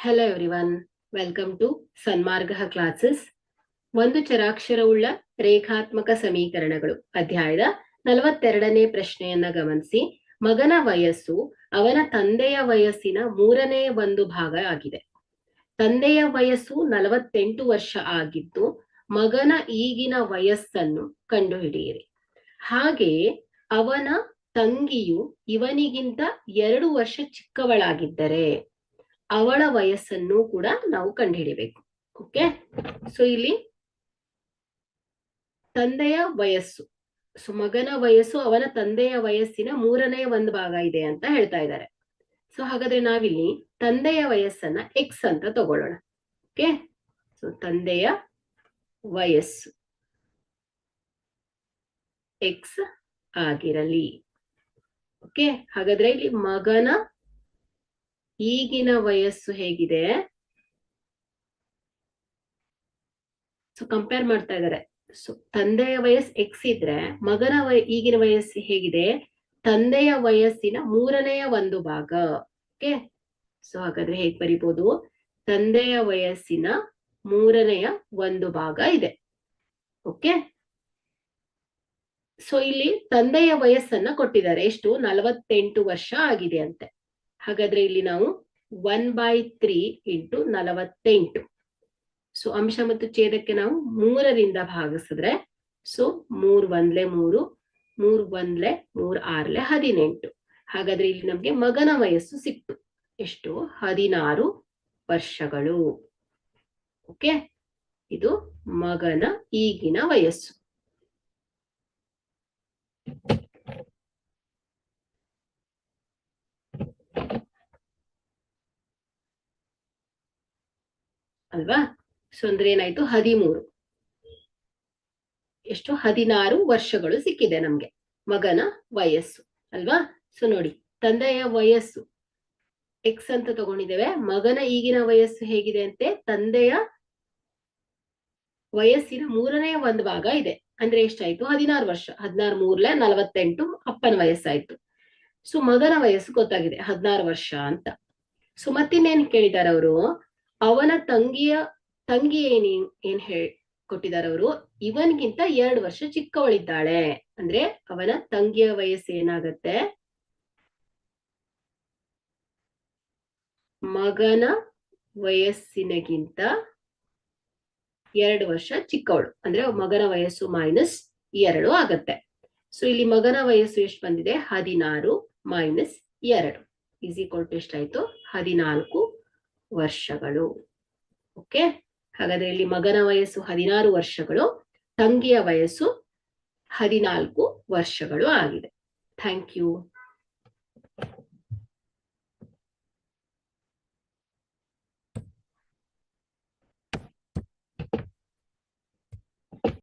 Hello everyone, welcome to Sanmarga classes. ಒಂದು ಚರಾಕ್ಷರವುಳ್ಳ ರೇಖಾತ್ಮಕ ಸಮೀಕರಣಗಳು ಅಧ್ಯಾಯದ 42ನೇ ಪ್ರಶ್ನೆಯನ್ನ ಗಮನಿಸಿ. ಮಗನ ವಯಸ್ಸು ಅವನ ತಂದೆಯ ವಯಸ್ಸಿನ 3ನೇ ಒಂದು ಭಾಗ ಆಗಿದೆ. ತಂದೆಯ ವಯಸ್ಸು 48 ವರ್ಷ ಆಗಿದ್ದು ಮಗನ ಈಗಿನ ವಯಸ್ಸನ್ನು ಕಂಡುಹಿಡಿಯಿರಿ. ಹಾಗೆಯೇ ಅವನ ತಂಗಿಯು ಇವನಿಗಿಂತ 2 ವರ್ಷ ಚಿಕ್ಕವಳಾಗಿದ್ದರೆ ಅವಳ ವಯಸ್ಸನ್ನು ಕೂಡ ನಾವು ಕಂಡುಹಿಡಿಬೇಕು. ಓಕೆ, ಸೊ ಇಲ್ಲಿ ತಂದೆಯ ವಯಸ್ಸು, ಸೊ ಮಗನ ವಯಸ್ಸು ಅವನ ತಂದೆಯ ವಯಸ್ಸಿನ 3ನೇ ಒಂದು ಭಾಗ ಇದೆ ಅಂತ ಹೇಳ್ತಾ ಇದ್ದಾರೆ. ಸೊ ಹಾಗಾದ್ರೆ ನಾವಿಲ್ಲಿ ತಂದೆಯ ವಯಸ್ಸನ್ನ ಎಕ್ಸ್ ಅಂತ ತಗೊಳ್ಳೋಣ. ಓಕೆ, ಸೊ ತಂದೆಯ ವಯಸ್ಸು ಎಕ್ಸ್ ಆಗಿರಲಿ. ಓಕೆ, ಹಾಗಾದ್ರೆ ಇಲ್ಲಿ ಮಗನ ಈಗಿನ ವಯಸ್ಸು ಹೇಗಿದೆ, ಸೊ ಕಂಪೇರ್ ಮಾಡ್ತಾ ಇದ್ದಾರೆ. ಸೊ ತಂದೆಯ ವಯಸ್ಸು ಎಕ್ಸ್ ಇದ್ರೆ ಮಗನ ಈಗಿನ ವಯಸ್ಸು ಹೇಗಿದೆ, ತಂದೆಯ ವಯಸ್ಸಿನ 3ನೇ ಒಂದು ಭಾಗ. ಓಕೆ, ಸೊ ಹಾಗಾದ್ರೆ ಹೇಗ್ ಬರಿಬಹುದು, ತಂದೆಯ ವಯಸ್ಸಿನ 3ನೇ ಒಂದು ಭಾಗ ಇದೆ. ಓಕೆ, ಸೊ ಇಲ್ಲಿ ತಂದೆಯ ವಯಸ್ಸನ್ನ ಕೊಟ್ಟಿದ್ದಾರೆ, ಎಷ್ಟು, 48 ವರ್ಷ ಆಗಿದೆ ಅಂತೆ. ಹಾಗಾದ್ರೆ ಇಲ್ಲಿ ನಾವು 1/3 ಇಂಟು 48, ಸೊ ಅಂಶ ಮತ್ತು ಛೇದಕ್ಕೆ ನಾವು 3ರಿಂದ ಭಾಗಿಸಿದ್ರೆ, ಸೊ 3 1 3, 3 1 3 6 18. ಹಾಗಾದ್ರೆ ಇಲ್ಲಿ ನಮ್ಗೆ ಮಗನ ವಯಸ್ಸು ಸಿಕ್ತು, ಎಷ್ಟು, 16 ವರ್ಷಗಳು. ಓಕೆ, ಇದು ಮಗನ ಈಗಿನ ವಯಸ್ಸು. ಅಲ್ವಾ? ಸೊ ಅಂದ್ರೆ ಏನಾಯ್ತು, 13, ಎಷ್ಟು, 16 ವರ್ಷಗಳು ಸಿಕ್ಕಿದೆ ನಮ್ಗೆ ಮಗನ ವಯಸ್ಸು ಅಲ್ವಾ? ಸೊ ನೋಡಿ, ತಂದೆಯ ವಯಸ್ಸು ಎಕ್ಸ್ ಅಂತ ತಗೊಂಡಿದ್ದೇವೆ, ಮಗನ ಈಗಿನ ವಯಸ್ಸು ಹೇಗಿದೆ ಅಂತೆ, ತಂದೆಯ ವಯಸ್ಸಿನ 3ನೇ ಒಂದು ಭಾಗ ಇದೆ. ಅಂದ್ರೆ ಎಷ್ಟಾಯ್ತು, 16 ವರ್ಷ. 16 3 48, ಅಪ್ಪನ ವಯಸ್ಸಾಯ್ತು. ಸೊ ಮಗನ ವಯಸ್ಸು ಗೊತ್ತಾಗಿದೆ 16 ವರ್ಷ ಅಂತ. ಸೊ ಮತ್ತಿನ್ನೇನ್ ಕೇಳಿದಾರೆ ಅವರು, ಅವನ ತಂಗಿ ಏನ್ ಕೊಟ್ಟಿದ್ದಾರೆ ಅವರು, ಇವನ್ಗಿಂತ 2 ವರ್ಷ ಚಿಕ್ಕವಳಿದ್ದಾಳೆ. ಅಂದ್ರೆ ಅವನ ತಂಗಿಯ ವಯಸ್ಸು ಏನಾಗತ್ತೆ, ಮಗನ ವಯಸ್ಸಿನಗಿಂತ 2 ವರ್ಷ ಚಿಕ್ಕವಳು, ಅಂದ್ರೆ ಮಗನ ವಯಸ್ಸು -2 ಆಗತ್ತೆ. ಸೊ ಇಲ್ಲಿ ಮಗನ ವಯಸ್ಸು ಎಷ್ಟು ಬಂದಿದೆ, 16 - 2 ಈಸ್ ಈಕ್ವಲ್ ಟು ಎಷ್ಟಾಯ್ತು, 14 ವರ್ಷಗಳು. ಓಕೆ, ಹಾಗಾದ್ರೆ ಇಲ್ಲಿ ಮಗನ ವಯಸ್ಸು 16 ವರ್ಷಗಳು, ತಂಗಿಯ ವಯಸ್ಸು 14 ವರ್ಷಗಳು ಆಗಿದೆ. Thank you.